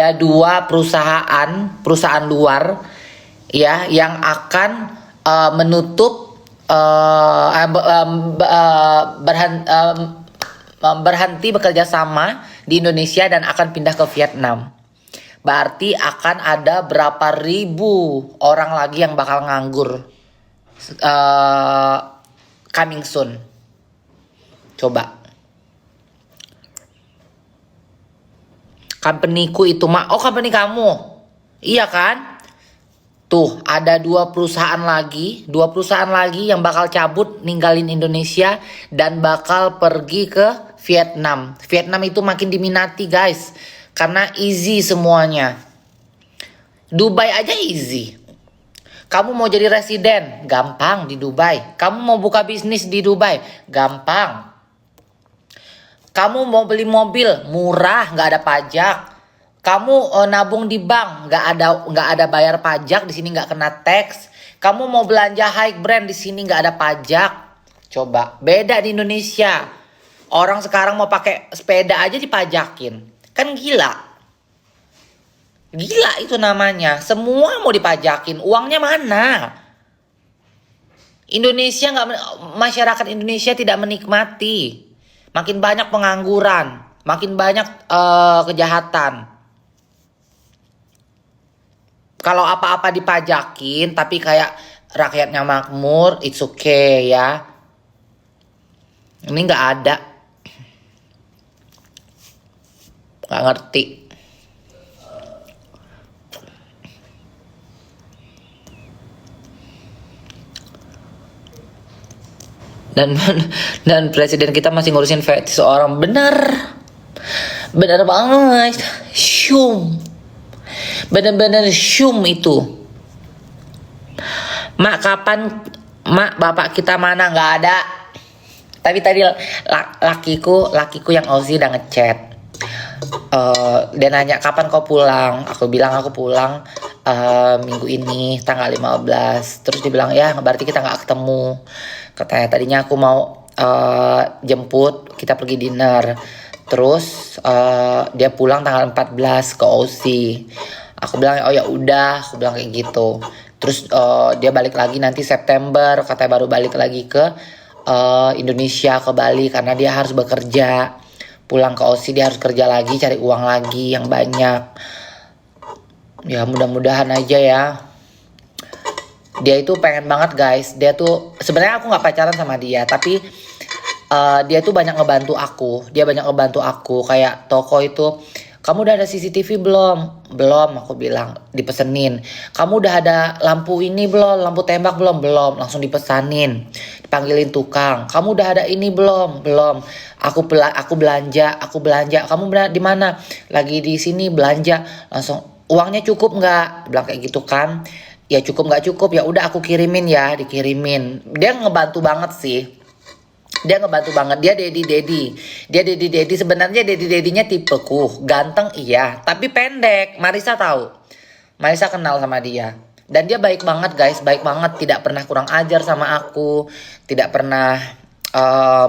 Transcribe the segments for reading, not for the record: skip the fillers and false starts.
Ada dua perusahaan luar ya yang akan menutup berhenti bekerja sama di Indonesia dan akan pindah ke Vietnam. Berarti akan ada berapa ribu orang lagi yang bakal nganggur coming soon. Coba. Company-ku itu mah, oh company kamu. Iya kan? Tuh, ada dua perusahaan lagi yang bakal cabut ninggalin Indonesia dan bakal pergi ke Vietnam. Vietnam itu makin diminati, guys. Karena easy semuanya. Dubai aja easy. Kamu mau jadi residen, gampang di Dubai. Kamu mau buka bisnis di Dubai, gampang. Kamu mau beli mobil, murah, nggak ada pajak. Kamu nabung di bank, nggak ada bayar pajak, di sini nggak kena tax. Kamu mau belanja high brand, di sini nggak ada pajak. Coba, beda di Indonesia. Orang sekarang mau pakai sepeda aja dipajakin, kan gila. Gila itu namanya, semua mau dipajakin, uangnya mana? Masyarakat Indonesia tidak menikmati. Makin banyak pengangguran, makin banyak kejahatan. Kalau apa-apa dipajakin, tapi kayak rakyatnya makmur, it's okay ya. Ini nggak ada, nggak ngerti. Dan presiden kita masih ngurusin fetis orang. Bener banget. Bener syum itu. Mak bapak kita mana? Nggak ada. Tapi tadi lakiku yang Aussie udah ngechat. Dia nanya kapan kau pulang. Aku bilang aku pulang minggu ini tanggal 15. Terus dia bilang ya berarti kita nggak ketemu. Katanya tadinya aku mau jemput, kita pergi dinner. Terus dia pulang tanggal 14 ke Aussie. Aku bilang oh ya udah, aku bilang kayak gitu. Terus dia balik lagi nanti September, katanya baru balik lagi ke Indonesia, ke Bali karena dia harus bekerja. Pulang ke Aussie dia harus kerja lagi, cari uang lagi yang banyak. Ya mudah-mudahan aja ya. Dia itu pengen banget guys. Dia tuh sebenarnya aku nggak pacaran sama dia, tapi dia tuh banyak ngebantu aku. Dia banyak ngebantu aku kayak toko itu. Kamu udah ada CCTV belum? Belum, aku bilang. Dipesenin. Kamu udah ada lampu ini belum? Lampu tembak belum? Belum. Langsung dipesanin. Dipanggilin tukang. Kamu udah ada ini belum? Belum. Aku belanja. Kamu di mana? Lagi di sini belanja. Langsung uangnya cukup nggak? Bilang kayak gitu kan. Ya cukup nggak cukup ya udah aku kirimin ya, dikirimin. Dia ngebantu banget sih. Dia ngebantu banget. Dia daddy sebenarnya daddy-nya tipeku, ganteng iya, tapi pendek. Marisa tahu. Marisa kenal sama dia. Dan dia baik banget guys, baik banget, tidak pernah kurang ajar sama aku, tidak pernah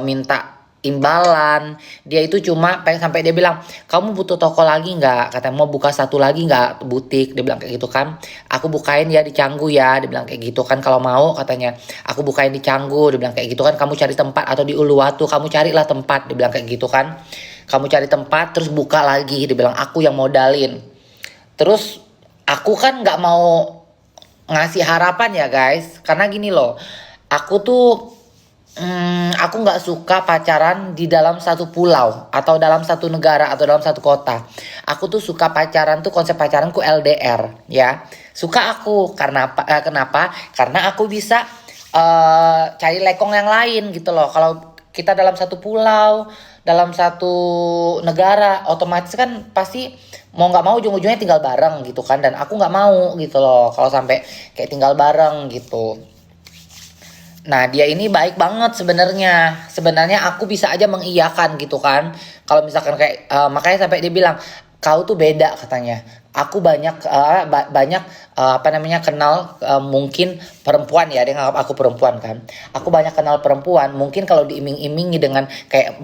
minta imbalan. Dia itu cuma pengen, sampai dia bilang kamu butuh toko lagi nggak, katanya mau buka satu lagi nggak butik, dia bilang kayak gitu kan. Aku bukain ya di Canggu ya, dia bilang kayak gitu kan. Kalau mau katanya aku bukain di Canggu, dia bilang kayak gitu kan. Kamu cari tempat atau di Uluwatu, kamu carilah tempat, dia bilang kayak gitu kan. Kamu cari tempat terus buka lagi, dia bilang aku yang modalin. Terus aku kan nggak mau ngasih harapan ya guys, karena gini loh, aku tuh aku nggak suka pacaran di dalam satu pulau atau dalam satu negara atau dalam satu kota. Aku tuh suka pacaran tuh, konsep pacaranku LDR ya. Suka aku karena kenapa? Karena aku bisa cari lekong yang lain gitu loh. Kalau kita dalam satu pulau, dalam satu negara, otomatis kan pasti mau nggak mau ujung-ujungnya tinggal bareng gitu kan. Dan aku nggak mau gitu loh kalau sampai kayak tinggal bareng gitu. Nah dia ini baik banget sebenarnya. Sebenarnya aku bisa aja mengiyakan gitu kan. Kalau misalkan kayak makanya sampai dia bilang kau tuh beda katanya. Aku banyak kenal mungkin perempuan ya, dia nganggap aku perempuan kan. Aku banyak kenal perempuan, mungkin kalau diiming-imingi dengan kayak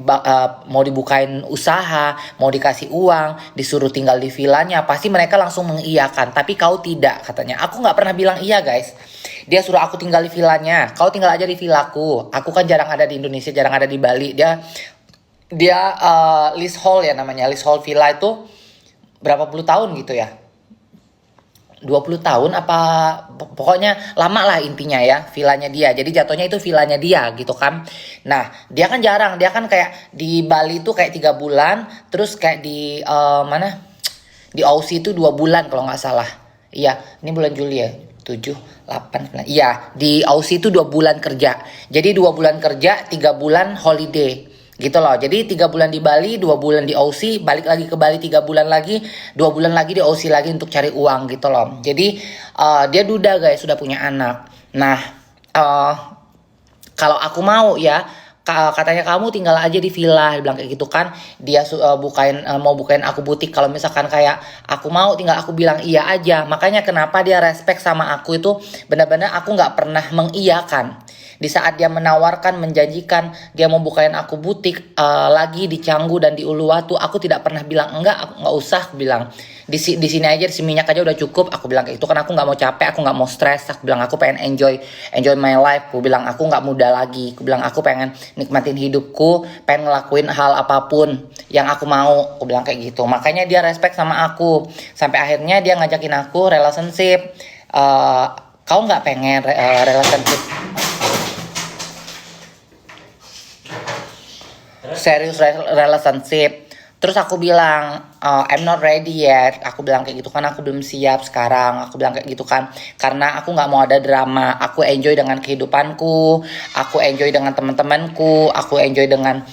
mau dibukain usaha, mau dikasih uang, disuruh tinggal di vilanya, pasti mereka langsung mengiyakan. Tapi kau tidak katanya. Aku nggak pernah bilang iya guys. Dia suruh aku tinggal di vilanya. Kau tinggal aja di villaku. Aku kan jarang ada di Indonesia, jarang ada di Bali. Dia leasehold ya namanya. Leasehold villa itu berapa puluh tahun gitu ya. 20 tahun apa pokoknya lama lah intinya ya villanya dia. Jadi jatuhnya itu villanya dia gitu kan. Nah, dia kan jarang, dia kan kayak di Bali itu kayak 3 bulan, terus kayak di mana? Di Aussie itu 2 bulan kalau nggak salah. Iya, ini bulan Juli ya. 7, 8, 9. Iya, di Aussie itu 2 bulan kerja. Jadi 2 bulan kerja, 3 bulan holiday gitu loh. Jadi 3 bulan di Bali, 2 bulan di Aussie, balik lagi ke Bali 3 bulan lagi, 2 bulan lagi di Aussie lagi untuk cari uang gitu loh. Jadi dia duda guys, sudah punya anak. Nah, uh, kalau aku mau ya, katanya kamu tinggal aja di villa, dia bilang kayak gitu kan. Dia mau bukain aku butik. Kalau misalkan kayak aku mau, tinggal aku bilang iya aja. Makanya kenapa dia respect sama aku itu benar-benar aku nggak pernah mengiyakan. Di saat dia menawarkan, menjanjikan dia mau bukain aku butik lagi di Canggu dan di Uluwatu, aku tidak pernah bilang enggak, aku nggak usah. Aku bilang di sini aja, di minyak aja udah cukup. Aku bilang kayak itu kan, aku nggak mau capek, aku nggak mau stres. Aku bilang aku pengen enjoy my life. Aku bilang aku nggak muda lagi. Aku bilang aku pengen nikmatin hidupku, pengen ngelakuin hal apapun yang aku mau. Aku bilang kayak gitu. Makanya dia respect sama aku. Sampai akhirnya dia ngajakin aku relationship. Kau nggak pengen relationship serius, relationship? Terus aku bilang I'm not ready yet. Aku bilang kayak gitu kan, aku belum siap sekarang. Aku bilang kayak gitu kan, karena aku nggak mau ada drama. Aku enjoy dengan kehidupanku, aku enjoy dengan teman-temanku, aku enjoy dengan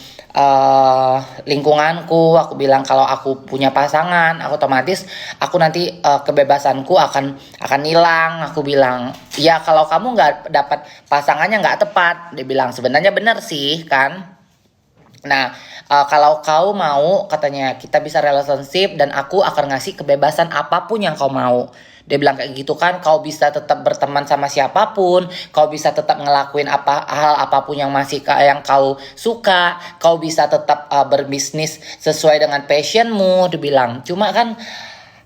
lingkunganku. Aku bilang kalau aku punya pasangan, aku otomatis aku nanti kebebasanku akan hilang. Aku bilang ya kalau kamu nggak dapat pasangannya nggak tepat. Dia bilang sebenarnya benar sih kan. Nah, kalau kau mau, katanya kita bisa relationship dan aku akan ngasih kebebasan apapun yang kau mau. Dia bilang kayak gitu kan, kau bisa tetap berteman sama siapapun, kau bisa tetap ngelakuin hal apapun yang kau suka, kau bisa tetap berbisnis sesuai dengan passionmu. Dia bilang, cuma kan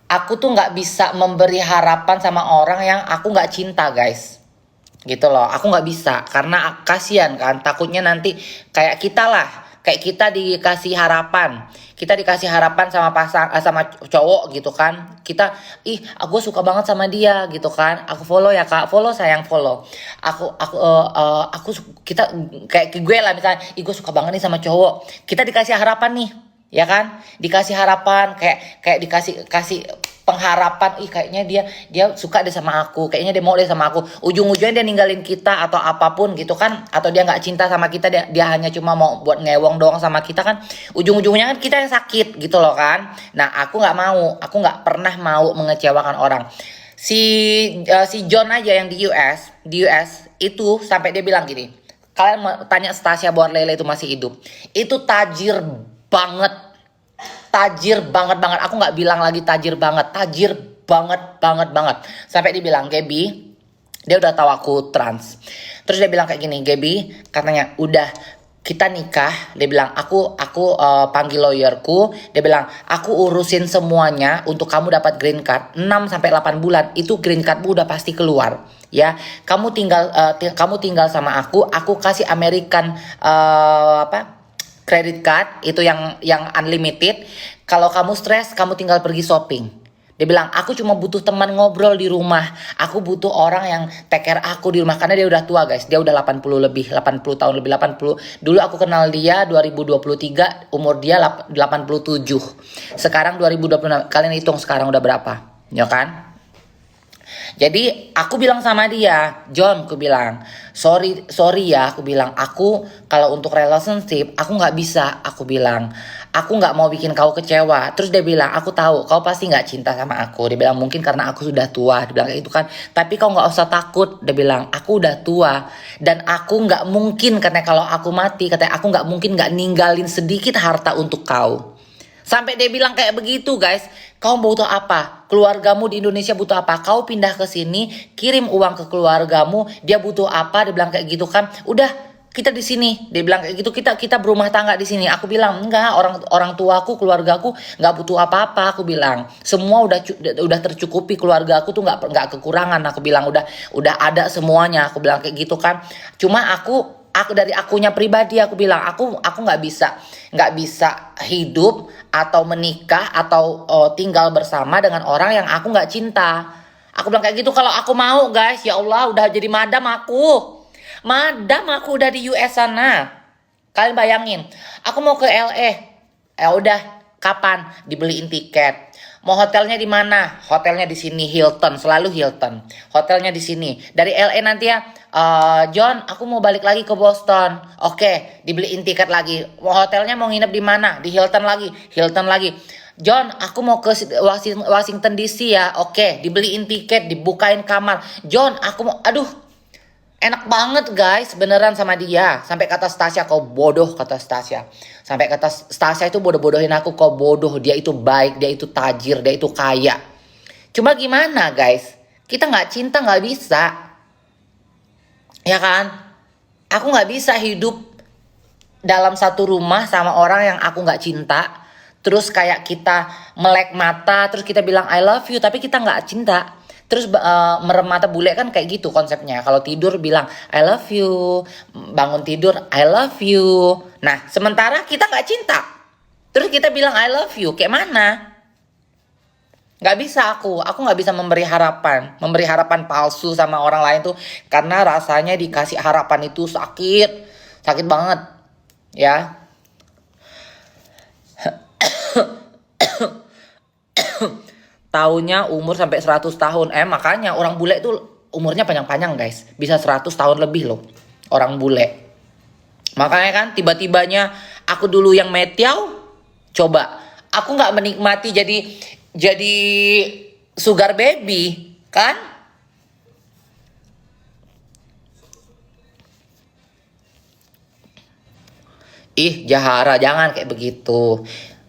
aku tuh nggak bisa memberi harapan sama orang yang aku nggak cinta guys. Gitu loh, aku nggak bisa karena kasihan kan, takutnya nanti kayak kita lah. Kayak kita dikasih harapan sama sama cowok gitu kan. Kita aku suka banget sama dia gitu kan. Aku follow ya kak, follow sayang, follow. Kita kayak gue lah misalnya, gue suka banget nih sama cowok. Kita dikasih harapan nih, ya kan? Dikasih harapan kayak dikasih pengharapan, kayaknya dia suka deh sama aku, kayaknya dia mau deh sama aku. Ujung-ujungnya dia ninggalin kita atau apapun gitu kan, atau dia nggak cinta sama kita, dia hanya cuma mau buat ngewong doang sama kita kan. Ujung-ujungnya kan kita yang sakit gitu loh kan. Nah aku nggak pernah mau mengecewakan orang. Si John aja yang di US itu sampai dia bilang gini, kalian tanya Stasia Borlele itu masih hidup, itu banget tajir banget. Aku nggak bilang lagi tajir banget banget. Sampai dia bilang, Gaby, dia udah tahu aku trans. Terus dia bilang kayak gini, Gaby, katanya udah kita nikah. Dia bilang aku panggil lawyerku. Dia bilang aku urusin semuanya untuk kamu dapat green card 6 sampai 8 bulan. Itu green cardmu udah pasti keluar. Ya, kamu tinggal sama aku kasih American credit card itu yang unlimited. Kalau kamu stres, kamu tinggal pergi shopping. Dia bilang, aku cuma butuh teman ngobrol di rumah. Aku butuh orang yang take care aku di rumah. Karena dia udah tua guys. Dia udah 80 tahun lebih. 80. Dulu aku kenal dia 2023. Umur dia 87. Sekarang 2026. Kalian hitung sekarang udah berapa. Ya kan? Jadi aku bilang sama dia, John, aku bilang, sorry ya, aku bilang, aku kalau untuk relationship, aku nggak bisa, aku bilang, aku nggak mau bikin kau kecewa. Terus dia bilang, aku tahu, kau pasti nggak cinta sama aku. Dia bilang, mungkin karena aku sudah tua, dia bilang kayak itu kan. Tapi kau nggak usah takut, dia bilang, aku udah tua dan aku nggak mungkin, katanya kalau aku mati, katanya aku nggak mungkin nggak ninggalin sedikit harta untuk kau. Sampai dia bilang kayak begitu guys. Kau butuh apa? Keluargamu di Indonesia butuh apa? Kau pindah ke sini, kirim uang ke keluargamu. Dia butuh apa? Dia bilang kayak gitu kan. Udah, kita di sini. Dia bilang kayak gitu. Kita berumah tangga di sini. Aku bilang enggak. Orang tuaku, keluargaku nggak butuh apa-apa. Aku bilang semua udah tercukupi. Keluargaku tuh nggak kekurangan. Aku bilang udah ada semuanya. Aku bilang kayak gitu kan. Cuma aku dari akunya pribadi aku bilang aku nggak bisa hidup atau menikah atau tinggal bersama dengan orang yang aku nggak cinta. Aku bilang kayak gitu. Kalau aku mau guys, ya Allah, udah jadi madam aku udah di US sana. Kalian bayangin, aku mau ke LA, ya udah, kapan dibeliin tiket? Mau hotelnya di mana? Hotelnya di sini, Hilton, selalu Hilton. Hotelnya di sini. Dari LA nanti ya, John, aku mau balik lagi ke Boston. Oke, dibeliin tiket lagi. Mau hotelnya mau nginep di mana? Di Hilton lagi, Hilton lagi. John, aku mau ke Washington DC ya. Oke, dibeliin tiket, dibukain kamar. John, aku mau, aduh, enak banget guys, beneran sama dia. Sampai kata Stasia, kau bodoh, kata Stasia. Sampai kata Stasia itu bodoh-bodohin aku, kau bodoh. Dia itu baik, dia itu tajir, dia itu kaya. Cuma gimana guys? Kita nggak cinta nggak bisa, ya kan? Aku nggak bisa hidup dalam satu rumah sama orang yang aku nggak cinta. Terus kayak kita melek mata, terus kita bilang I love you, tapi kita nggak cinta. Terus merem mata bule kan kayak gitu konsepnya. Kalau tidur bilang I love you, bangun tidur I love you. Nah sementara kita nggak cinta, terus kita bilang I love you, kayak mana? Nggak bisa aku nggak bisa memberi harapan palsu sama orang lain tuh, karena rasanya dikasih harapan itu sakit banget, ya. Tahunnya umur sampai 100 tahun. Makanya orang bule itu umurnya panjang-panjang guys. Bisa 100 tahun lebih loh orang bule. Makanya kan tiba-tibanya aku dulu yang metiau. Coba aku nggak menikmati jadi sugar baby kan? Ih Jahara, jangan kayak begitu.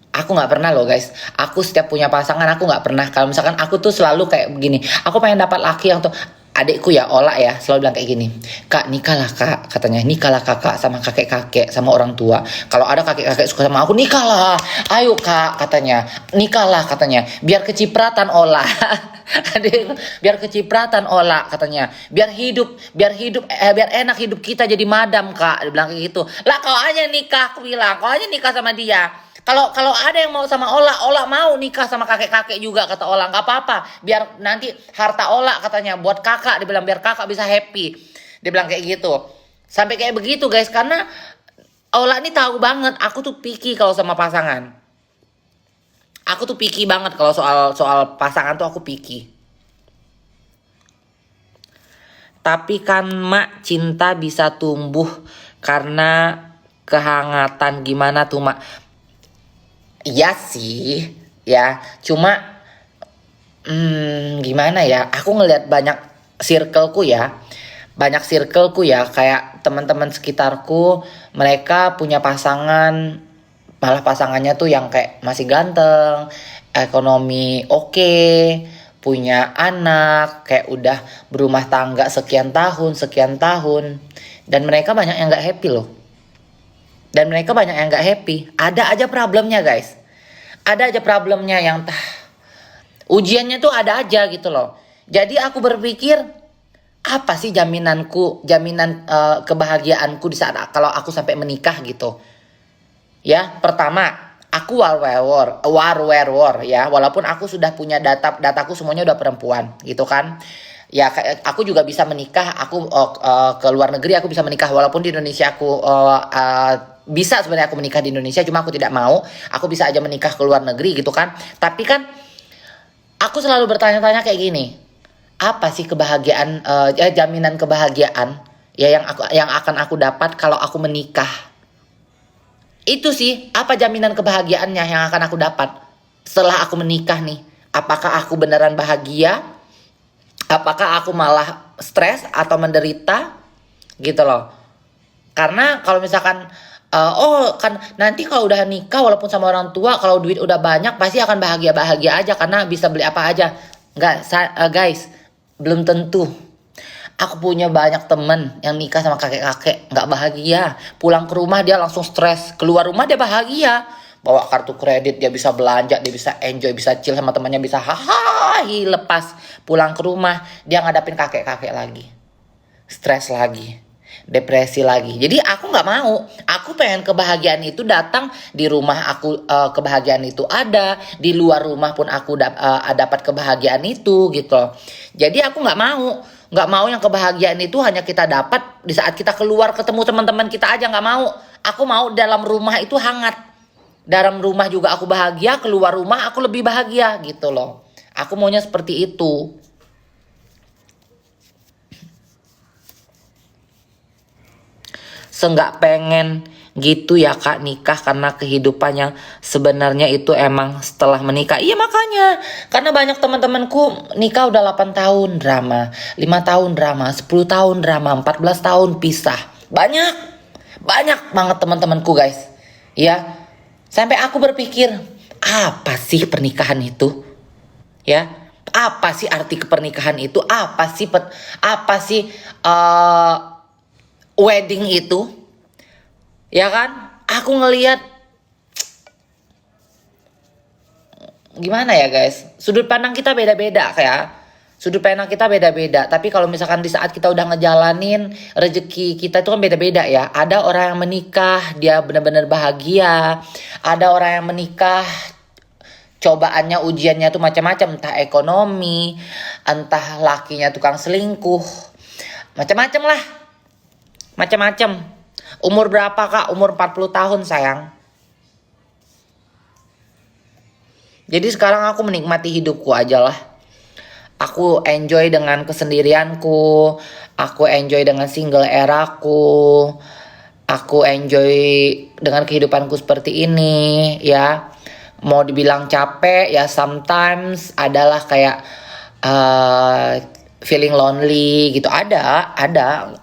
Aku nggak pernah loh guys. Aku setiap punya pasangan aku nggak pernah. Kalau misalkan aku tuh selalu kayak begini. Aku pengen dapat laki yang tuh, adikku ya Ola ya selalu bilang kayak gini. Kak nikahlah kak, katanya nikahlah kakak sama kakek-kakek sama orang tua. Kalau ada kakek-kakek suka sama aku, nikahlah. Ayo kak, katanya nikahlah, katanya biar kecipratan Ola. Biar kecipratan Ola, katanya biar enak hidup kita jadi madam kak. Dia bilang kayak gitu. Lah kau aja nikah, aku bilang kau aja nikah sama dia. Kalau ada yang mau sama Ola mau nikah sama kakek-kakek juga, kata Ola. Nggak apa-apa, biar nanti harta Ola, katanya buat kakak. Dia bilang biar kakak bisa happy. Dia bilang kayak gitu. Sampai kayak begitu guys, karena Ola ini tahu banget aku tuh picky kalau sama pasangan. Aku tuh picky banget kalau soal pasangan tuh aku picky. Tapi kan mak, cinta bisa tumbuh karena kehangatan. Gimana tuh mak? Iya sih, ya. Cuma gimana ya? Aku ngelihat banyak circleku ya, kayak teman-teman sekitarku, mereka punya pasangan, malah pasangannya tuh yang kayak masih ganteng, ekonomi oke, punya anak, kayak udah berumah tangga sekian tahun, dan mereka banyak yang nggak happy loh. Dan mereka banyak yang gak happy. Ada aja problemnya guys. Ada aja problemnya yang ujiannya tuh ada aja gitu loh. Jadi aku berpikir, apa sih jaminan kebahagiaanku di saat kalau aku sampai menikah gitu. Ya, pertama, aku war ya. Walaupun aku sudah punya dataku semuanya udah perempuan gitu kan. Ya aku juga bisa menikah, aku ke luar negeri aku bisa menikah, walaupun di Indonesia aku bisa sebenarnya aku menikah di Indonesia, cuma aku tidak mau. Aku bisa aja menikah ke luar negeri gitu kan. Tapi kan aku selalu bertanya-tanya kayak gini, apa sih kebahagiaan, jaminan kebahagiaan ya yang akan aku dapat kalau aku menikah? Itu sih, apa jaminan kebahagiaannya yang akan aku dapat setelah aku menikah nih? Apakah aku beneran bahagia? Apakah aku malah stres atau menderita? Gitu loh. Karena kalau misalkan Oh kan nanti kalau udah nikah walaupun sama orang tua kalau duit udah banyak pasti akan bahagia-bahagia aja karena bisa beli apa aja. Enggak, guys, belum tentu. Aku punya banyak temen yang nikah sama kakek-kakek nggak bahagia. Pulang ke rumah dia langsung stres. Keluar rumah dia bahagia. Bawa kartu kredit dia bisa belanja, dia bisa enjoy, bisa chill sama temannya, bisa hahaha lepas. Pulang ke rumah dia ngadapin kakek-kakek lagi. Stres lagi, depresi lagi. Jadi aku nggak mau. Aku pengen kebahagiaan itu datang di rumah aku, kebahagiaan itu ada di luar rumah pun aku dapat kebahagiaan itu gitu loh. Jadi aku nggak mau yang kebahagiaan itu hanya kita dapat di saat kita keluar ketemu teman-teman kita aja, nggak mau. Aku mau dalam rumah itu hangat. Dalam rumah juga aku bahagia, keluar rumah aku lebih bahagia gitu loh. Aku maunya seperti itu. Seenggak pengen gitu ya Kak nikah karena kehidupan yang sebenarnya itu emang setelah menikah. Iya makanya karena banyak teman-temanku nikah udah 8 tahun drama, 5 tahun drama, 10 tahun drama, 14 tahun pisah. Banyak banget teman-temanku guys. Ya. Sampai aku berpikir, apa sih pernikahan itu? Ya. Apa sih arti pernikahan itu? Apa sih wedding itu, ya kan? Aku ngelihat gimana ya guys, sudut pandang kita beda-beda tapi kalau misalkan di saat kita udah ngejalanin rezeki kita itu kan beda-beda ya. Ada orang yang menikah dia benar-benar bahagia, ada orang yang menikah cobaannya ujiannya tuh macam-macam, entah ekonomi, entah lakinya tukang selingkuh, macam-macam. Umur berapa Kak? Umur 40 tahun sayang. Jadi sekarang aku menikmati hidupku aja lah. Aku enjoy dengan kesendirianku. Aku enjoy dengan single eraku. Aku enjoy dengan kehidupanku seperti ini ya. Mau dibilang capek ya sometimes adalah kayak feeling lonely gitu, ada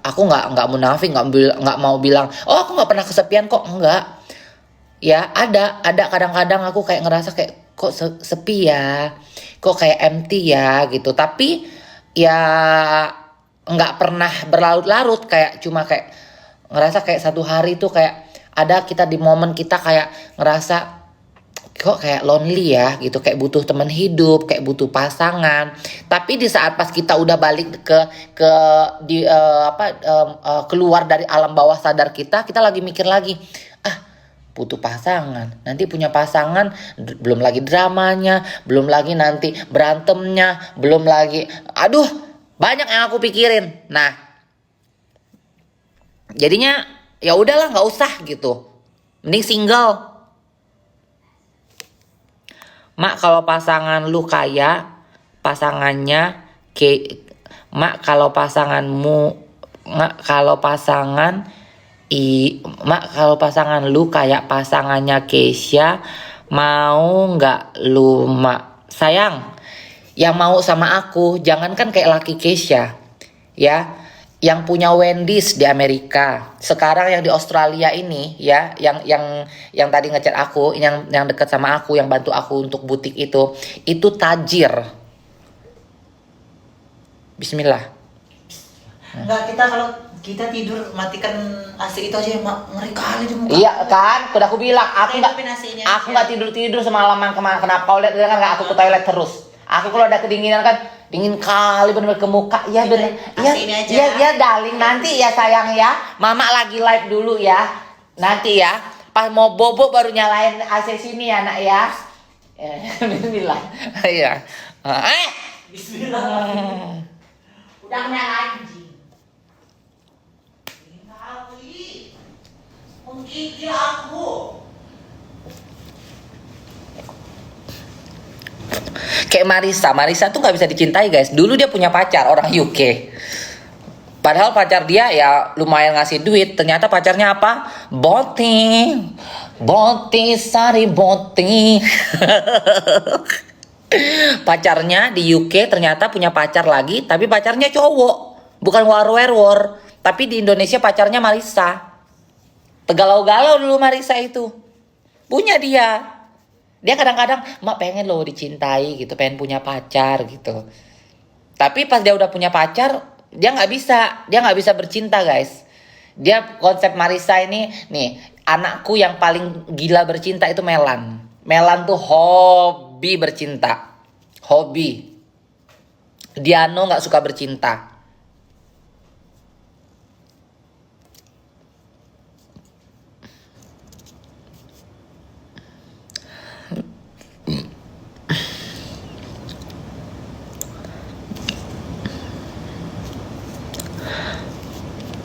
aku nggak munafik, nggak mau bilang oh aku nggak pernah kesepian kok, enggak ya. Ada kadang-kadang aku kayak ngerasa kayak kok sepi ya, kok kayak empty ya gitu, tapi ya nggak pernah berlarut-larut, kayak cuma kayak ngerasa kayak satu hari tuh kayak ada kita di momen kita kayak ngerasa kok kayak lonely ya gitu, kayak butuh teman hidup, kayak butuh pasangan. Tapi di saat pas kita udah balik ke keluar dari alam bawah sadar kita lagi mikir lagi, butuh pasangan, nanti punya pasangan, belum lagi dramanya, belum lagi nanti berantemnya, belum lagi aduh banyak yang aku pikirin. Nah jadinya ya udahlah nggak usah gitu, mending single. Mak kalau pasangan lu kaya, pasangannya mak kalau pasanganmu, mak kalau pasangan lu kayak pasangannya Keisha, mau nggak lu mak? Sayang, yang mau sama aku jangankan kayak laki Keisha ya, yang punya Wendy's di Amerika, sekarang yang di Australia ini ya, yang tadi ngechat aku, yang dekat sama aku, yang bantu aku untuk butik itu tajir. Bismillah. Enggak, kalau kita tidur matikan AC itu aja ngeri kali tuh muka. Iya kan, udah aku bilang aku nggak tidur semalaman. Kenapa kau lihat kan nggak aku ke toilet terus. Aku kalau ada kedinginan kan dingin kali bener-bener ke muka. Iya bener. Iya darling, nanti ya sayang ya. Mama lagi live dulu ya. Nanti ya. Pas mau bobo baru nyalain AC sini ya nak ya. Bismillah. Iya. Bismillah. Udah nyala anjing. Menggigil aku. Kayak Marisa tuh nggak bisa dicintai guys. Dulu dia punya pacar orang UK. Padahal pacar dia ya lumayan ngasih duit. Ternyata pacarnya apa? Boti sari boti. Pacarnya di UK ternyata punya pacar lagi, tapi pacarnya cowok, bukan war. Tapi di Indonesia pacarnya Marisa. Tegalau-galau dulu Marisa itu. Punya dia. Dia kadang-kadang, mak pengen loh dicintai gitu, pengen punya pacar gitu. Tapi pas dia udah punya pacar, dia nggak bisa bercinta guys. Dia konsep Marisa ini, nih anakku yang paling gila bercinta itu Melan. Melan tuh hobi bercinta, hobi. Diano nggak suka bercinta.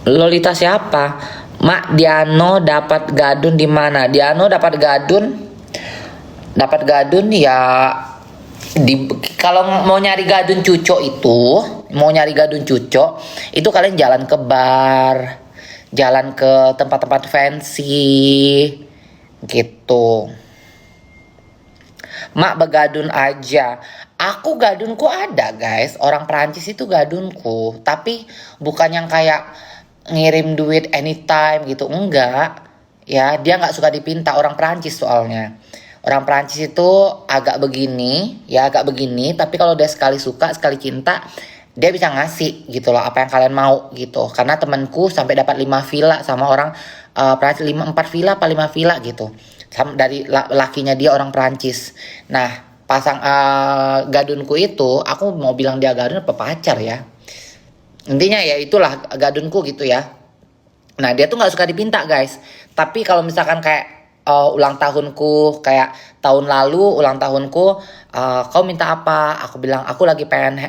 Lolita siapa? Mak, Diano dapat gadun di mana? Diano dapat gadun ya di, kalau mau nyari gadun cucok itu, itu kalian jalan ke bar, jalan ke tempat-tempat fancy gitu. Mak begadun aja. Aku gadunku ada guys. Orang Perancis itu gadunku. Tapi bukan yang kayak ngirim duit anytime gitu. Enggak. Ya dia nggak suka dipinta. Orang Perancis soalnya. Orang Perancis itu agak begini. Ya agak begini. Tapi kalau dia sekali suka, sekali cinta, dia bisa ngasih gitu loh. Apa yang kalian mau gitu. Karena temanku sampai dapat 5 villa sama orang Perancis. 4 villa apa 5 villa gitu. Sama dari lakinya dia orang Perancis. Nah, pasang gadunku itu, aku mau bilang dia gadun apa pacar ya. Intinya ya itulah gadunku gitu ya. Nah, dia tuh nggak suka dipinta guys. Tapi kalau misalkan kayak ulang tahunku, kayak tahun lalu ulang tahunku, kau minta apa? Aku bilang aku lagi pengen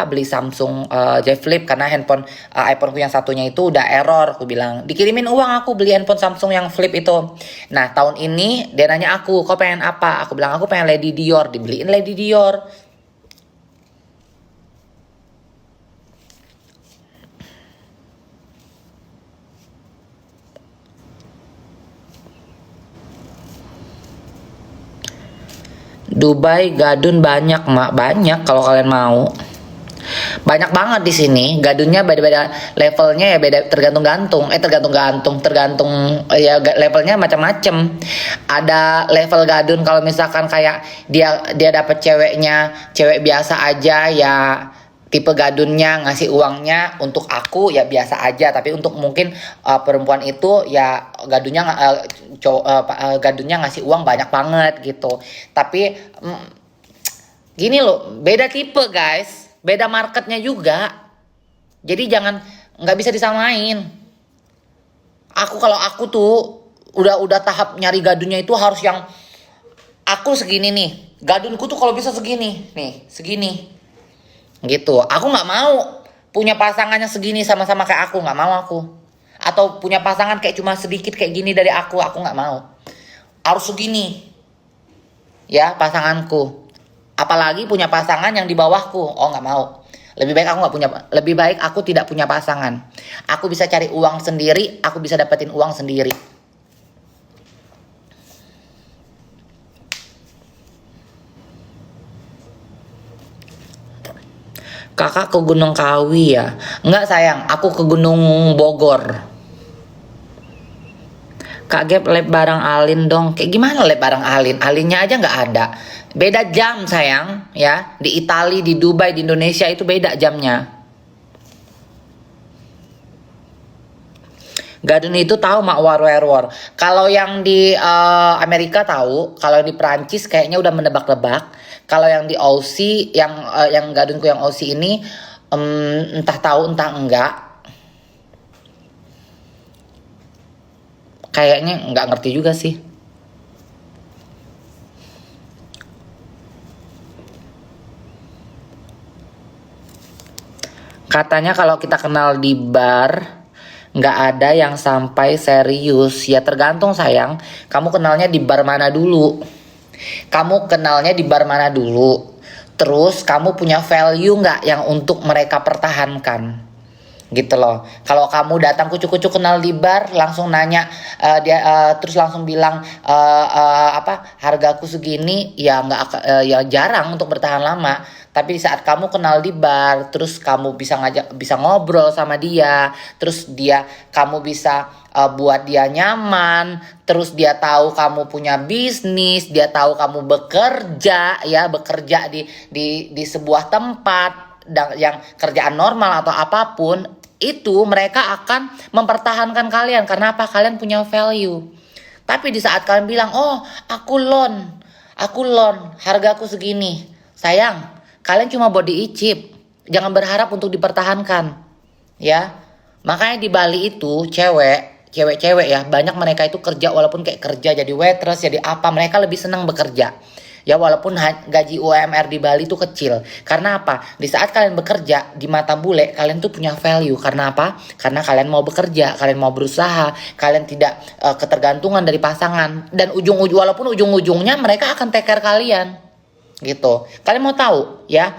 beli Samsung Z Flip karena handphone iPhoneku yang satunya itu udah error. Aku bilang dikirimin uang aku beli handphone Samsung yang Flip itu. Nah tahun ini dia nanya aku, kau pengen apa? Aku bilang aku pengen Lady Dior, dibeliin Lady Dior. Dubai gadun banyak mak, banyak kalau kalian mau. Banyak banget di sini. Gadunnya beda-beda levelnya ya, beda tergantung ya levelnya macam-macam. Ada level gadun kalau misalkan kayak dia dapat cewek biasa aja ya, tipe gadunnya ngasih uangnya untuk aku ya biasa aja, tapi untuk mungkin perempuan itu ya gadunnya ngasih uang banyak banget gitu. Tapi gini loh, beda tipe guys, beda marketnya juga. Jadi nggak bisa disamain. Kalau aku tuh udah tahap nyari gadunnya itu harus yang aku segini nih. Gadunku tuh kalau bisa segini, nih, segini. Gitu. Aku nggak mau punya pasangannya segini sama-sama kayak aku, nggak mau aku. Atau punya pasangan kayak cuma sedikit kayak gini dari aku nggak mau. Harus segini. Ya, pasanganku. Apalagi punya pasangan yang di bawahku. Oh, nggak mau. Lebih baik aku tidak punya pasangan. Aku bisa cari uang sendiri, aku bisa dapetin uang sendiri. Kakak ke Gunung Kawi ya? Enggak sayang, aku ke Gunung Bogor. Kak Gap lab bareng Alin dong. Kayak gimana lab bareng Alin? Alinnya aja nggak ada. Beda jam sayang ya. Di Italia, di Dubai, di Indonesia itu beda jamnya. Gadun itu tahu mak war. Kalau yang di Amerika tahu, kalau di Perancis kayaknya udah menebak-nebak. Kalau yang di Aussie, yang gadunku yang Aussie ini entah tahu entah enggak. Kayaknya nggak ngerti juga sih. Katanya kalau kita kenal di bar nggak ada yang sampai serius. Ya tergantung sayang. Kamu kenalnya di bar mana dulu? Terus kamu punya value nggak yang untuk mereka pertahankan? gitu loh. Kalau kamu datang kucuk-kucuk kenal di bar, langsung nanya, terus langsung bilang, hargaku segini, ya nggak ya jarang untuk bertahan lama. Tapi saat kamu kenal di bar, terus kamu bisa ngobrol sama dia, terus kamu bisa buat dia nyaman, terus dia tahu kamu punya bisnis, dia tahu kamu bekerja di sebuah tempat yang kerjaan normal atau apapun, itu mereka akan mempertahankan kalian. Karena apa? Kalian punya value. Tapi di saat kalian bilang, oh aku loan, hargaku segini, sayang, kalian cuma body icip, jangan berharap untuk dipertahankan, ya. Makanya di Bali itu cewek-cewek ya, banyak mereka itu kerja, walaupun kayak kerja jadi waitress, jadi apa, mereka lebih senang bekerja. Ya walaupun gaji UMR di Bali itu kecil. Karena apa? Di saat kalian bekerja, di mata bule, kalian tuh punya value. Karena apa? Karena kalian mau bekerja, kalian mau berusaha, kalian tidak ketergantungan dari pasangan. Dan walaupun ujung-ujungnya mereka akan take care kalian. Gitu. Kalian mau tahu ya?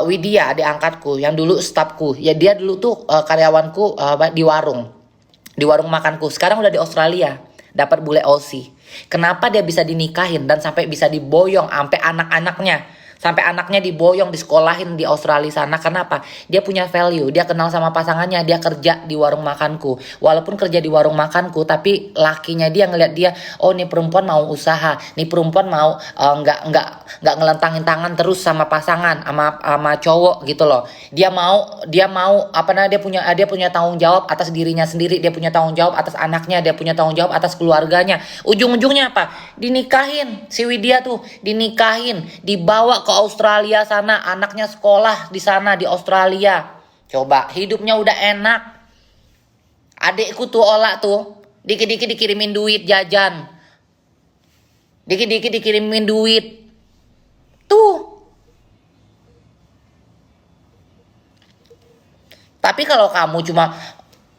Widya, adik angkatku, yang dulu stafku, ya dia dulu tuh karyawanku di warung makanku. Sekarang udah di Australia, dapat bule Aussie. Kenapa dia bisa dinikahin dan sampai bisa diboyong sampai anaknya diboyong, disekolahin di Australia sana? Kenapa? Dia punya value, dia kenal sama pasangannya, dia kerja di warung makanku. Walaupun kerja di warung makanku, tapi lakinya dia ngeliat dia, oh nih perempuan mau usaha, nih perempuan mau nggak ngelentangin tangan terus sama pasangan, sama cowok gitu loh. Dia mau dia punya tanggung jawab atas dirinya sendiri, dia punya tanggung jawab atas anaknya, dia punya tanggung jawab atas keluarganya. Ujung-ujungnya apa? Dinikahin. Si Widya tuh dinikahin, dibawa ke Australia sana, anaknya sekolah di sana di Australia. Coba, hidupnya udah enak. Adikku tuh Ola tuh, dikit-dikit dikirimin duit jajan, dikit-dikit dikirimin duit tuh. Tapi kalau kamu cuma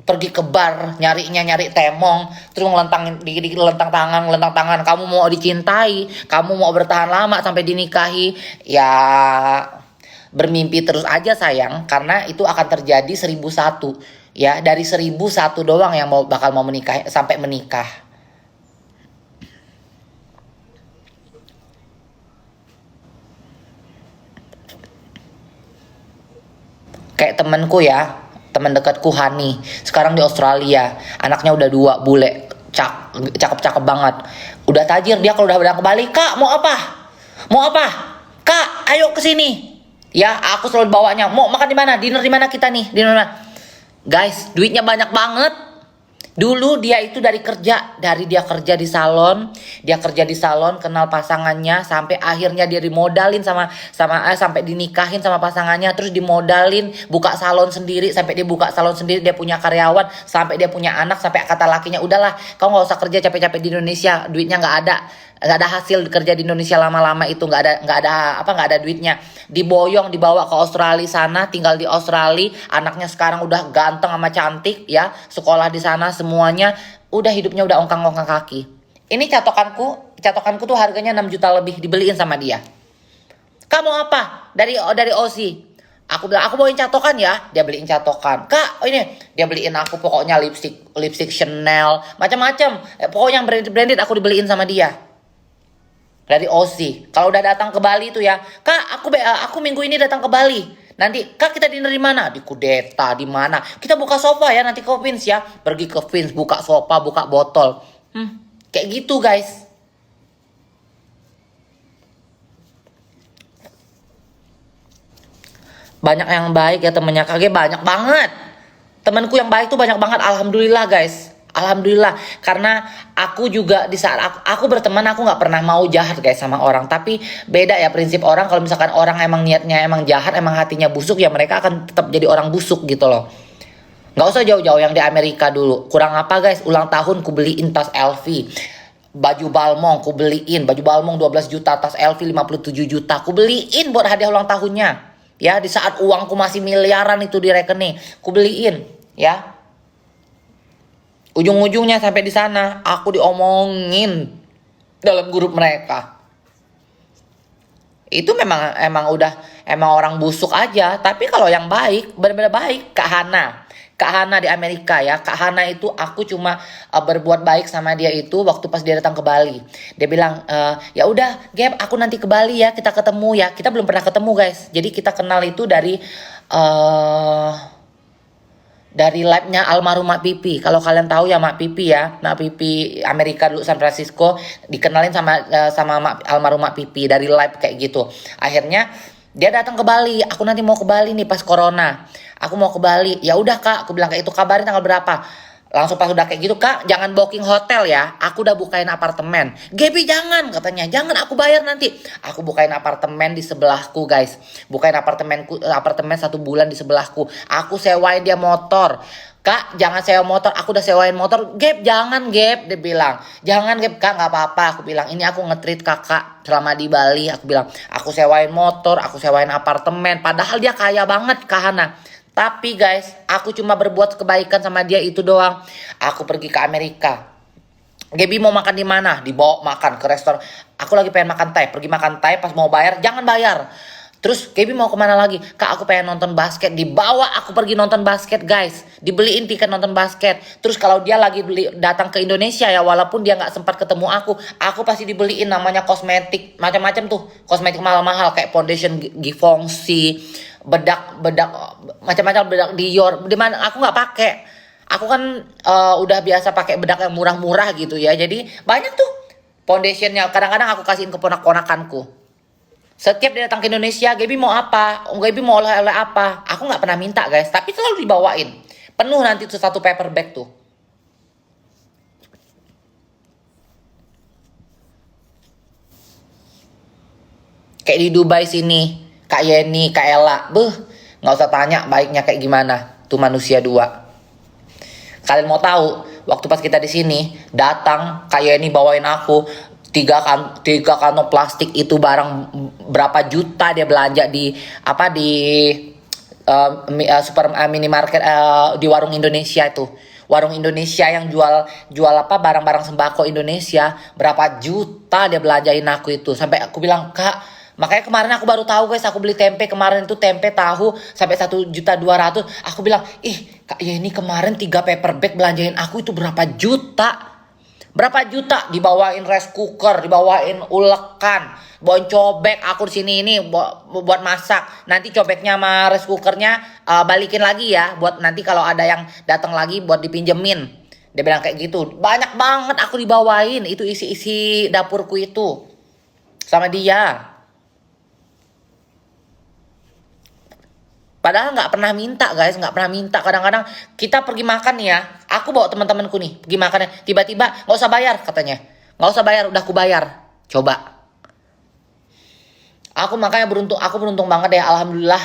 pergi ke bar, nyari temong, terus ngelentangin dikit-dikit, lentang tangan, kamu mau dicintai, kamu mau bertahan lama sampai dinikahi, ya bermimpi terus aja sayang, karena itu akan terjadi 1001, ya. Dari 1001 doang yang bakal mau menikah sampai menikah. Kayak temenku ya, teman dekatku Hani, sekarang di Australia, anaknya udah 2 bule, cakep banget, udah tajir dia. Kalau udah ke Bali, kak mau apa kak, ayo kesini ya, aku selalu bawanya. Mau makan di mana, dinner di mana kita nih, dinner mana guys, duitnya banyak banget. Dulu dia itu dia kerja di salon, kenal pasangannya, sampai akhirnya dia dimodalin sampai dinikahin sama pasangannya, terus dimodalin buka salon sendiri, sampai dia buka salon sendiri, dia punya karyawan, sampai dia punya anak, sampai kata lakinya, udahlah kau nggak usah kerja capek-capek di Indonesia, duitnya nggak ada hasil kerja di Indonesia lama-lama itu, nggak ada duitnya. Diboyong, dibawa ke Australia sana, tinggal di Australia, anaknya sekarang udah ganteng sama cantik ya, sekolah di sana semuanya, udah hidupnya udah ongkang-ongkang kaki. Ini catokanku tuh harganya 6 juta lebih, dibeliin sama dia. Kamu apa? Dari Aussie. Aku bilang, aku bawain catokan ya. Dia beliin catokan. Kak, ini dia beliin aku pokoknya lipstick Chanel, macam-macam. Pokoknya yang branded aku dibeliin sama dia. Dari Aussie. Kalau udah datang ke Bali tuh ya, kak aku minggu ini datang ke Bali. Nanti kak kita dinner di mana? Di Kudeta, di mana? Kita buka sofa ya nanti ke Vince ya. Pergi ke Vince, buka sofa, buka botol. Kayak gitu guys. Banyak yang baik ya temennya KG, banyak banget. Temanku yang baik tuh banyak banget, alhamdulillah guys. Alhamdulillah, karena aku juga di saat aku berteman, aku nggak pernah mau jahat guys sama orang. Tapi beda ya prinsip orang. Kalau misalkan orang emang niatnya emang jahat, emang hatinya busuk, ya mereka akan tetap jadi orang busuk gitu loh. Nggak usah jauh-jauh yang di Amerika dulu. Kurang apa guys, ulang tahun ku beliin tas LV, baju Balmong ku beliin, baju Balmong 12 juta, tas LV 57 juta ku beliin buat hadiah ulang tahunnya. Ya, di saat uangku masih miliaran itu di rekening, ku beliin ya. Ujung-ujungnya sampai di sana aku diomongin dalam grup mereka. Itu emang emang orang busuk aja. Tapi kalau yang baik, benar-benar baik, Kak Hana. Kak Hana di Amerika ya. Kak Hana itu aku cuma berbuat baik sama dia itu waktu pas dia datang ke Bali. Dia bilang, ya udah, Gap, aku nanti ke Bali ya, kita ketemu ya. Kita belum pernah ketemu guys. Jadi kita kenal itu eh dari live-nya almarhum Mak Pipi. Kalau kalian tahu ya Mak Pipi ya, Mak Pipi Amerika dulu San Francisco dikenalin sama almarhum Mak Pipi dari live kayak gitu. Akhirnya dia datang ke Bali. Aku nanti mau ke Bali nih pas corona. Aku mau ke Bali. Ya udah Kak, aku bilang kayak itu, kabarin tanggal berapa. Langsung pas udah kayak gitu, Kak, jangan booking hotel ya. Aku udah bukain apartemen. Gaby jangan, katanya. Jangan, aku bayar nanti. Aku bukain apartemen di sebelahku, guys. Bukain apartemen 1 bulan di sebelahku. Aku sewain dia motor. Kak, jangan sewa motor. Aku udah sewain motor. Gap, jangan Gap, dia bilang. Jangan Gap, Kak, nggak apa-apa. Aku bilang, ini aku nge-treat kakak selama di Bali. Aku bilang, aku sewain motor, aku sewain apartemen. Padahal dia kaya banget, Kak Hana. Tapi guys, aku cuma berbuat kebaikan sama dia itu doang. Aku pergi ke Amerika. Gaby mau makan di mana? Dibawa makan ke restoran. Aku lagi pengen makan Thai. Pergi makan Thai, pas mau bayar, jangan bayar. Terus Gaby mau kemana lagi? Kak, aku pengen nonton basket. Dibawa aku pergi nonton basket guys. Dibeliin tiket nonton basket. Terus kalau dia lagi datang ke Indonesia ya, walaupun dia nggak sempat ketemu aku pasti dibeliin namanya kosmetik macam-macam tuh. Kosmetik mahal-mahal kayak foundation Givenchy, bedak macam-macam, bedak Dior. Di mana aku nggak pakai. Aku kan udah biasa pakai bedak yang murah-murah gitu ya. Jadi banyak tuh foundationnya. Kadang-kadang aku kasihin ke ponak-ponakanku. Setiap dia datang ke Indonesia, Gaby mau apa? Gaby mau oleh-oleh apa? Aku nggak pernah minta guys, tapi selalu dibawain. Penuh nanti tuh 1 paper bag tuh. Kayak di Dubai sini, Kak Yeni, Kak Ella, nggak usah tanya baiknya kayak gimana. Tuh manusia 2. Kalian mau tahu? Waktu pas kita di sini, datang Kak Yeni bawain aku tiga kantong plastik itu barang berapa juta dia belanja di minimarket, di warung Indonesia itu. Warung Indonesia yang jual barang-barang sembako Indonesia, berapa juta dia belanjain aku itu. Sampai aku bilang, Kak, makanya kemarin aku baru tahu guys, aku beli tempe kemarin itu, tempe tahu sampai 1.200.000. Aku bilang, ih Kak ya ini kemarin 3 paper bag belanjain aku itu berapa juta. Berapa juta dibawain rice cooker, dibawain ulekan, bawain cobek aku di sini ini buat masak. Nanti cobeknya sama rice cookernya balikin lagi ya, buat nanti kalau ada yang datang lagi buat dipinjemin. Dia bilang kayak gitu. Banyak banget aku dibawain itu isi-isi dapurku itu sama dia. Padahal nggak pernah minta guys, nggak pernah minta. Kadang-kadang kita pergi makan ya, aku bawa teman-temanku nih pergi makan, tiba-tiba nggak usah bayar katanya, nggak usah bayar, udah aku bayar. Coba, aku makanya aku beruntung banget ya, alhamdulillah.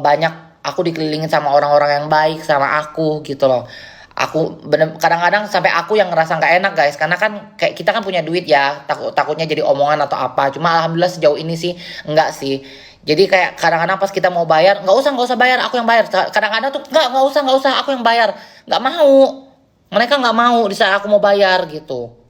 Banyak aku dikelilingin sama orang-orang yang baik sama aku gitu loh. Aku kadang-kadang sampai aku yang ngerasa nggak enak guys, karena kan kayak kita kan punya duit ya, takutnya jadi omongan atau apa. Cuma alhamdulillah sejauh ini sih enggak sih. Jadi kayak kadang-kadang pas kita mau bayar, nggak usah bayar, aku yang bayar. Kadang-kadang tuh nggak usah, aku yang bayar. Nggak mau, mereka nggak mau di saat aku mau bayar gitu.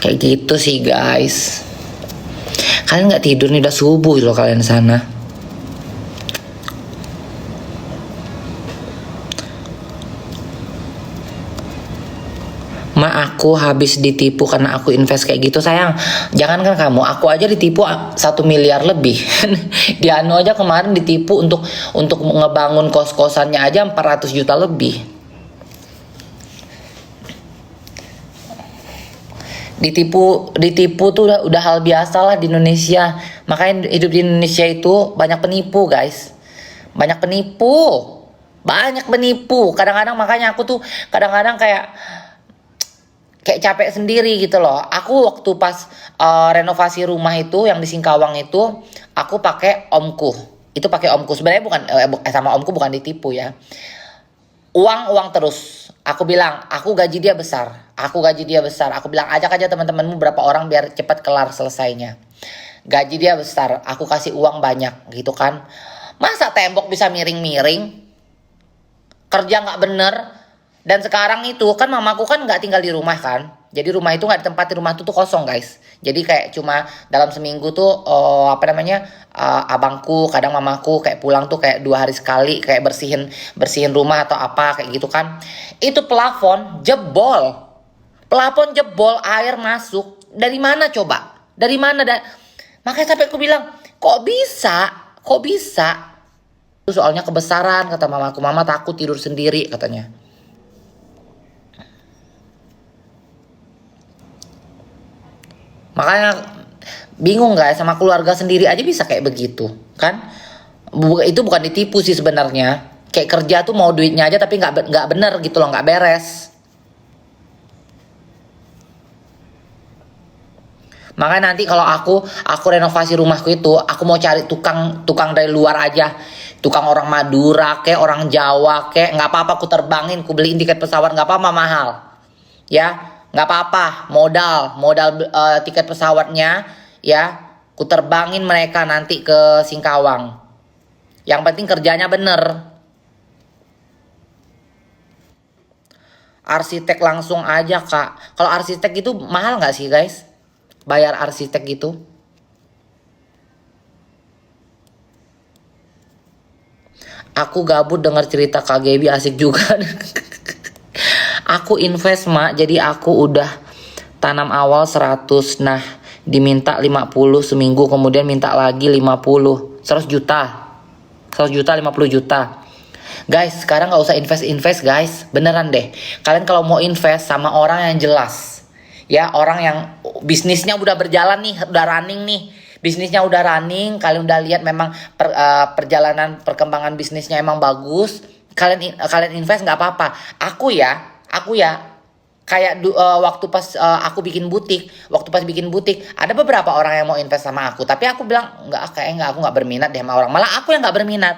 Kayak gitu sih guys. Kalian nggak tidur nih, udah subuh loh kalian sana. Ma, aku habis ditipu karena aku invest kayak gitu sayang. Jangankan kamu, aku aja ditipu 1 miliar lebih. Dia aja kemarin ditipu untuk ngebangun kos-kosannya aja 400 juta lebih. Ditipu tuh udah hal biasa lah di Indonesia. Makanya hidup di Indonesia itu banyak penipu guys, banyak penipu. Kadang-kadang makanya aku tuh kadang-kadang kayak capek sendiri gitu loh. Aku waktu pas renovasi rumah itu yang di Singkawang itu, aku pakai omku. Itu pakai omku. Sebenarnya bukan sama omku bukan ditipu ya. Uang terus. Aku bilang, aku gaji dia besar. Aku gaji dia besar. Aku bilang, ajak aja teman-temanmu berapa orang biar cepat kelar selesainya. Gaji dia besar, aku kasih uang banyak gitu kan. Masa tembok bisa miring-miring? Kerja nggak bener. Dan sekarang itu kan mamaku kan nggak tinggal di rumah kan. Jadi rumah itu nggak ditempati, rumah itu tuh kosong guys. Jadi kayak cuma dalam seminggu tuh abangku kadang mamaku kayak pulang tuh kayak 2 hari sekali kayak bersihin rumah atau apa kayak gitu kan. Itu plafon jebol. Plafon jebol, air masuk. Dari mana coba? Dari mana? Makanya sampai aku bilang, kok bisa? Kok bisa? Itu soalnya kebesaran kata mamaku. Mama takut tidur sendiri katanya. Makanya bingung guys, sama keluarga sendiri aja bisa kayak begitu kan. Itu bukan ditipu sih sebenarnya. Kayak kerja tuh mau duitnya aja tapi nggak bener gitu loh, nggak beres. Makanya nanti kalau aku renovasi rumahku itu, aku mau cari tukang dari luar aja. Tukang orang Madura kek, orang Jawa kek, nggak apa-apa aku terbangin, aku beliin tiket pesawat nggak apa-apa mahal. Ya, nggak apa-apa, modal tiket pesawatnya ya, ku terbangin mereka nanti ke Singkawang. Yang penting kerjanya bener. Arsitek langsung aja kak. Kalau arsitek itu mahal nggak sih guys? Bayar arsitek gitu. Aku gabut dengar cerita Kak Gaby, asik juga. Aku invest mak, jadi aku udah tanam awal 100. Nah diminta 50 seminggu, kemudian minta lagi 50. 100 juta 100 juta, 50 juta. Guys sekarang gak usah invest guys, beneran deh. Kalian kalau mau invest sama orang yang jelas, ya orang yang bisnisnya udah berjalan nih, udah running nih, bisnisnya udah running, kalian udah lihat memang perjalanan perkembangan bisnisnya emang bagus, kalian invest nggak apa-apa. Aku ya kayak waktu pas aku bikin butik, ada beberapa orang yang mau invest sama aku, tapi aku bilang aku nggak berminat deh sama orang, malah aku yang nggak berminat.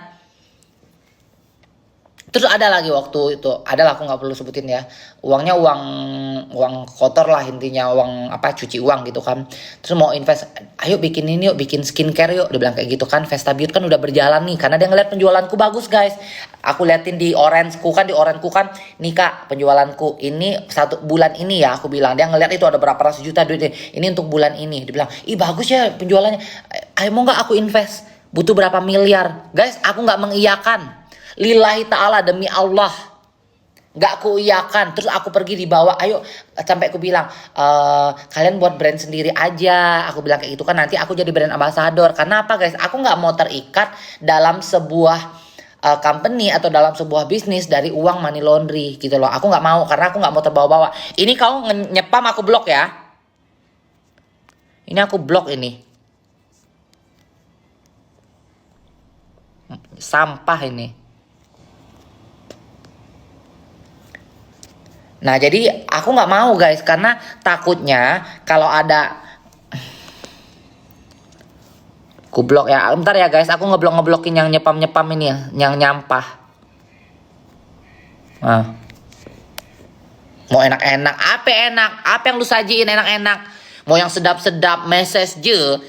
Terus ada lagi waktu itu, adalah aku nggak perlu sebutin ya, uangnya uang kotor lah intinya, uang cuci uang gitu kan. Terus mau invest, ayo bikin ini yuk, bikin skincare yuk, dia bilang kayak gitu kan. Vesta Beauty kan udah berjalan nih, karena dia ngeliat penjualanku bagus guys. Aku liatin di Orangeku kan, nih kak penjualanku ini 1 bulan ini ya, aku bilang. Dia ngeliat itu ada berapa ratus juta duitnya, ini untuk bulan ini. Dia bilang, ih bagus ya penjualannya, ayo mau nggak aku invest, butuh berapa miliar. Guys aku nggak mengiyakan. Lillahi ta'ala, demi Allah gak kuiyakan. Terus aku pergi dibawa, ayo, sampai aku bilang kalian buat brand sendiri aja, aku bilang kayak gitu kan. Nanti aku jadi brand ambassador. Karena apa guys, aku gak mau terikat dalam sebuah company atau dalam sebuah bisnis dari uang money laundry gitu loh. Aku gak mau, karena aku gak mau terbawa-bawa. Ini kau nyepam aku blok ya. Ini aku blok ini. Sampah ini. Nah jadi aku nggak mau guys, karena takutnya kalau ada kublok ya. Bentar ya guys, aku ngeblokin yang nyepam ini ya, yang nyampah. Nah. Mau enak-enak, apa enak? Apa yang lu sajiin enak-enak? Mau yang sedap-sedap meses je,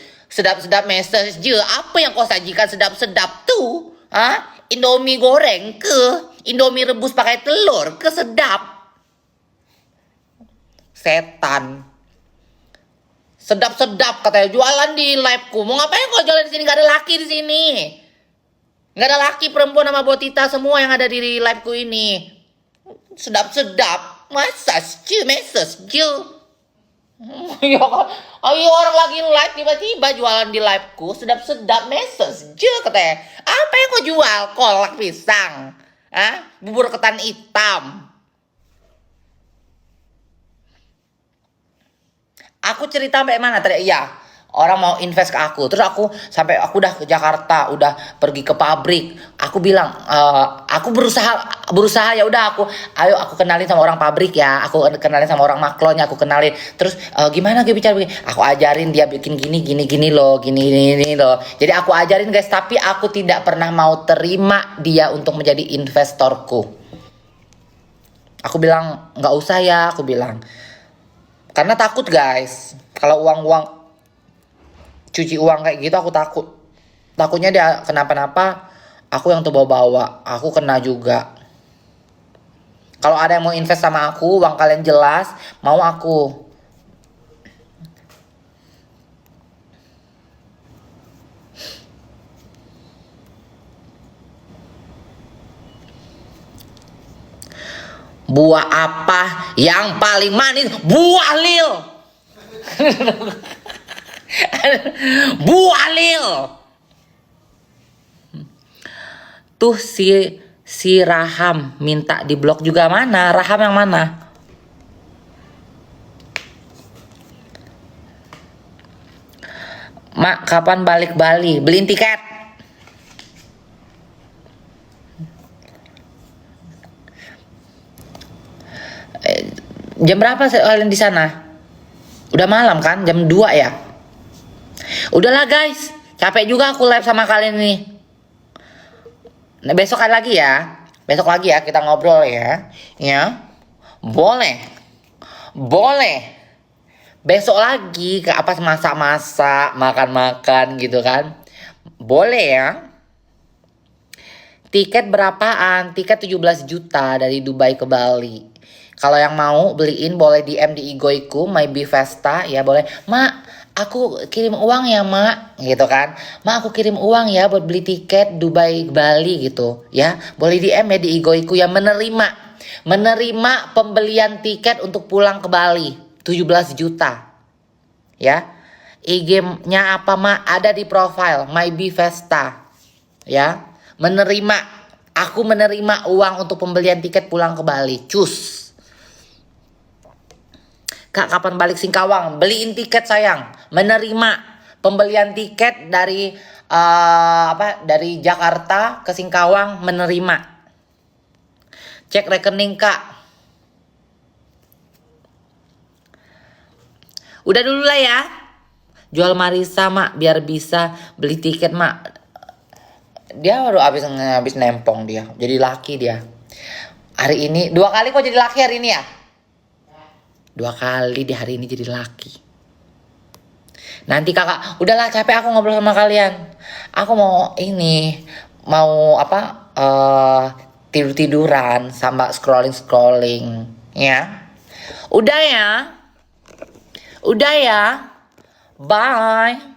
apa yang kau sajikan sedap-sedap tuh? Hah? Indomie goreng ke? Indomie rebus pakai telur ke sedap? Setan. Sedap-sedap katanya jualan di liveku. Mau ngapain kau jualan di sini? Gak ada laki di sini. Gak ada laki, perempuan sama botita semua yang ada di liveku ini. Sedap-sedap. Meses je. Ayo orang lagi live tiba-tiba jualan di liveku. Sedap-sedap meses je katanya. Apa yang kau jual? Kolak pisang. Hah? Bubur ketan hitam. Aku cerita sampai mana tadi? Iya, orang mau invest ke aku. Terus aku udah ke Jakarta, udah pergi ke pabrik. Aku bilang, aku berusaha ya udah aku kenalin sama orang pabrik ya. Aku kenalin sama orang maklonya, aku kenalin. Terus gimana gue bicara begini? Aku ajarin dia bikin gini loh. Jadi aku ajarin guys, tapi aku tidak pernah mau terima dia untuk menjadi investorku. Aku bilang nggak usah ya, aku bilang. Karena takut guys, kalau uang cuci uang kayak gitu aku takut. Takutnya dia kenapa-napa, aku yang terbawa-bawa, aku kena juga. Kalau ada yang mau invest sama aku, uang kalian jelas, mau aku. Buah apa yang paling manis? Buah lil. Buah lil. Tuh si Raham minta diblok juga, mana? Raham yang mana? Mak, kapan balik Bali? Beliin tiket. Jam berapa kalian di sana? Udah malam kan? Jam 2 ya? Udahlah guys, capek juga aku live sama kalian nih. Nah, besok ada lagi ya. Besok lagi ya kita ngobrol ya. Ya. Boleh. Boleh. Besok lagi ke apa masak-masak, makan-makan gitu kan. Boleh ya. Tiket berapaan? Tiket 17 juta dari Dubai ke Bali. Kalau yang mau beliin boleh DM di Igoiku, Maybe Vesta ya boleh. Mak, aku kirim uang ya mak, gitu kan. Mak, aku kirim uang ya buat beli tiket Dubai Bali gitu ya. Boleh DM ya di Igoiku yang menerima pembelian tiket untuk pulang ke Bali 17 juta. Ya. IG-nya apa mak? Ada di profile Maybe Vesta. Ya. Aku menerima uang untuk pembelian tiket pulang ke Bali. Cus. Kak, kapan balik Singkawang? Beliin tiket sayang. Menerima pembelian tiket dari dari Jakarta ke Singkawang, menerima. Cek rekening kak. Udah dulu lah ya. Jual Marisa mak biar bisa beli tiket mak. Dia baru habis nempong dia. Jadi laki dia. Hari ini 2 kali kok jadi laki hari ini ya? 2 kali di hari ini jadi laki. Nanti kakak, udahlah capek aku ngobrol sama kalian. Aku mau tidur-tiduran sama scrolling ya. Udah ya. Bye.